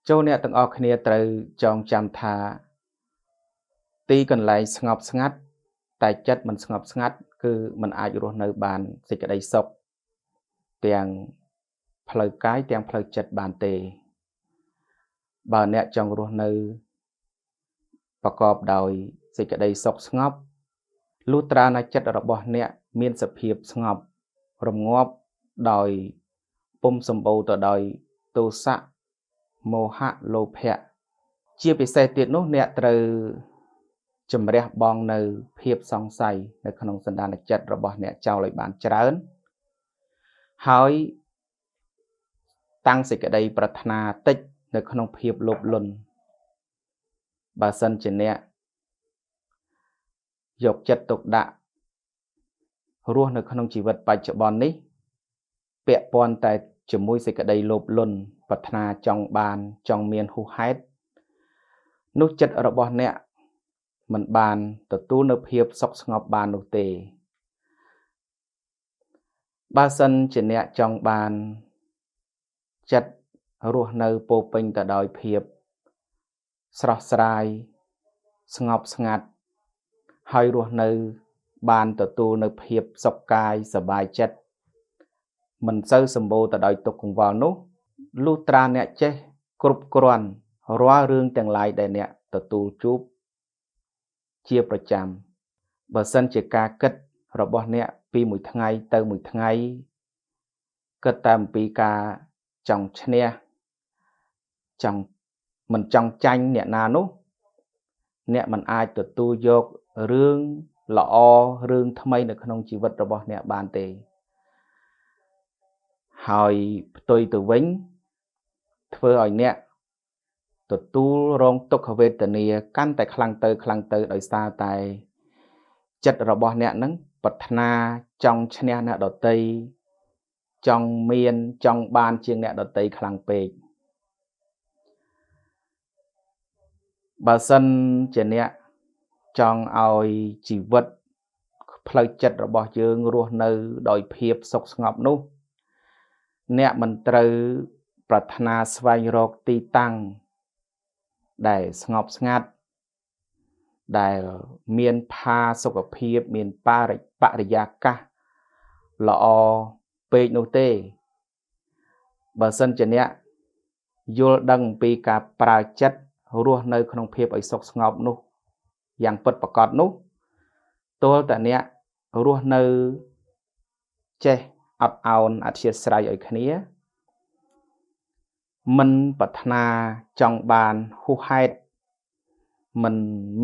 Châu nè từng ở khnia từ trong chăm tha tí còn lại ngọc ngắt tại chất mình ngọc ngắt cứ mình ai rồi nơi bàn dịch ở đây sọc tiền phơi cái tiền phơi chất bàn tề bà nè trong rồi nơiประกอบដោយសេចក្តីសុខស្ងប់លុះត្រានៅចិត្តរបស់អ្នកមានសភាពស្ងប់រងាប់ដោយពុំសម្បូរទៅដោយទោសៈមោហៈលោភៈជាពិសេសទៀតនោះអ្នកត្រូវជំរះបងនៅភាពសង្ស័យនៅក្នុងសន្តានចិត្តរបស់អ្នកចោលឲ្យបានច្រើនហើយតាំងសេចក្តីប្រាថ្នាតិចនៅក្នុងភាពលោភលន់បើសិនជាអ្នកយកចិត្តទុកដាក់រស់នៅក្នុងជីវិតបច្ចុប្បន្ននេះពាក់ព័ន្ធតែជាមួយសេចក្តីលោភលន់ប្រាថ្នាចង់បានចង់មានហួសហេតុនោះចិត្តរបស់អ្នកមិនបានទទួលនៅភាពសុខស្ងប់បាននោះទេបើសិនជាអ្នកចង់បានចិត្តរស់នៅពោពេញទៅដោយភាពស្រស់ស្រាយស្ងប់ស្ងាត់ហើយរស់នៅបានទទួលនៅភាពសុខកាយសប្បាយចិត្តមិនសូវសម្បូរទៅដោយទុក្ខកង្វល់នោះលុះត្រាអ្នកចេះគ្រប់គ្រាន់រាល់រឿងទាំងឡាយដែលអ្នកទទួលជួបជាប្រចាំបើសិនជាការគិតរបស់អ្នកពីមួយថ្ងៃទៅមួយថ្ងៃគិតតែអំពីការចង់ឈ្នះមិនចង់ចាញ់អ្នកណានោះអ្នកមិនអាចទទួលយករឿងល្អរឿងថ្មីនៅក្នុងជីវិតរបស់អ្នកបានទេហើយផ្ទុយទៅវិញធ្វើឲ្យអ្នកទទួលរងទុក្ខវេទនាកាន់តែខ្លាំងទៅដោយសារតែចិត្តរបស់អ្នកនឹងប្រាថ្នាចង់ឈ្នះអ្នកដទៃចង់មានចង់បានជាងអ្នកដទៃខ្លាំងពេកបើសិនជាអ្នកចង់ឲ្យជីវិតផ្លូវចិត្តរបស់យើងរស់នៅដោយភាពសុខស្ងប់នោះអ្នកមិនត្រូវប្រាថ្នាស្វែងរកទីតាំងដែលស្ងប់ស្ងាត់ដែលមានផាសុខភាពមានបរិយាកាសល្អពេកនោះទេបើសិនជាអ្នកយល់ដឹងអំពីការប្រើចិត្តរស់នៅក្នុងភាពឲ្យសុខស្ងប់នោះយ៉ាងពិតប្រាកដនោះទោះតែអ្នករស់នៅចេះអត់ឱនអធ្យាស្រ័យឲ្យគ្នាមិនប្រាថ្នាចង់បានហួសហេតុមិន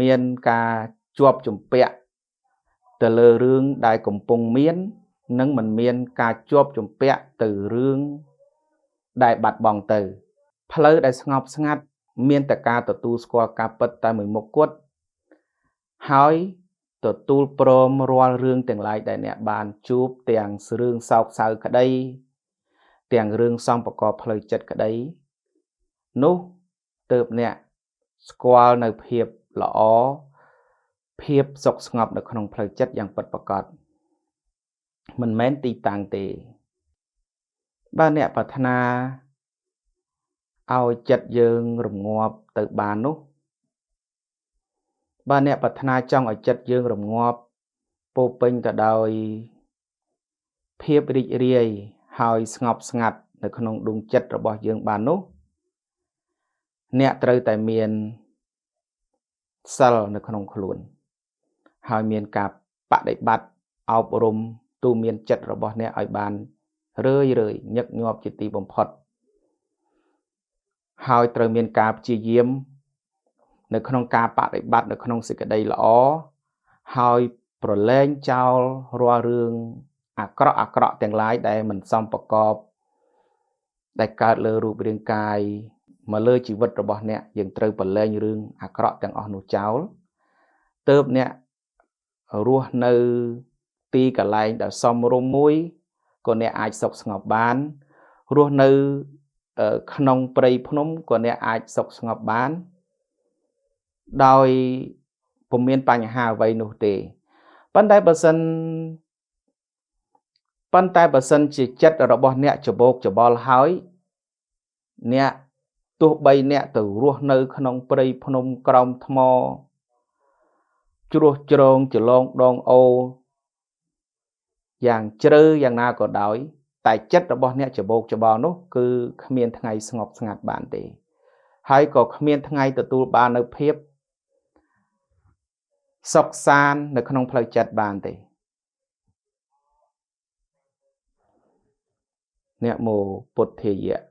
មានការជាប់ជំពាក់ទៅលើរឿងដែលកំពុងមាននិងមិនមានការជាប់ជំពាក់ទៅរឿងដែលបាត់បង់ទៅផ្លូវដែលស្ងប់ស្ងាត់មានតែការទទួលស្គាល់ការពិតតែមួយមុខគត់ហើយទទួលព្រមរាល់រឿងទាំងឡាយដែលអ្នកបានជួបទាំងរឿងសោកសៅក្តីទាំងរឿងសំប្រកបផ្លូវចិត្តក្តីនោះទើបអ្នកស្គាល់នៅភាពល្អភាពសុខស្ងប់នៅក្នុងផ្លូវចិត្តយ៉ាងពិតប្រាកដមិនមែនទីតាំងទេបើអ្នកប្រាថ្នាឲ្យចិត្តយើងរងាប់ទៅបាននោះបើអ្នកប្រាថ្នាចង់ឲ្យចិត្តយើងរងាប់ពោពេញទៅដោយភាពរីករាយហើយស្ងប់ស្ងាត់នៅក្នុងដួងចិត្តរបស់យើងបាននោះអ្នកត្រូវតែមានសិលនៅក្នុងខ្លួនហើយមានការបដិបត្តិអប់រំទូមានចិត្តរបស់អ្នកឲ្យបានរឿយញឹកញាប់ជាទីបំផុតហើយត្រូវមានការព្យាយាមនៅក្នុងការបដិបត្តិនៅក្នុងសេចក្តីល្អហើយប្រឡែងចោលរាល់រឿងអាក្រក់ទាំងឡាយដែលមិនសមប្រកបដែលកើតលើរូបរាងកាយមកលើជីវិតរបស់អ្នកយើងត្រូវប្រឡែងរឿងអាក្រក់ទាំងអស់នោះចោលទើបអ្នករស់នៅទីកន្លែងដែលសមរម្យមួយក៏អ្នកអាចសុខស្ងប់បានរស់នៅក្នុងព្រៃភ្នំក៏អ្នកអាចសុខស្ងប់បានដោយពុំមានបញ្ហាអ្វីនោះទេប៉ុន្តែបើសិនជាចិត្តរបស់អ្នកច្បោកច្បល់ហើយអ្នក ទោះបីអ្នកទៅរស់នៅក្នុងព្រៃភ្នំក្រោមថ្មជ្រោះជ្រងចលងដងអូយ៉ាងជ្រៅយ៉ាងណាក៏ដោយតែចិត្តរបស់អ្នកច្បោកច្បល់នោះគឺគ្មានថ្ងៃស្ងប់ស្ងាត់បានទេហើយក៏គ្មានថ្ងៃទទួលបាននូវភាពសុខសាន្តនៅក្នុងផ្លូវចិត្តបានទេអ្នកមោពុទ្ធាយៈ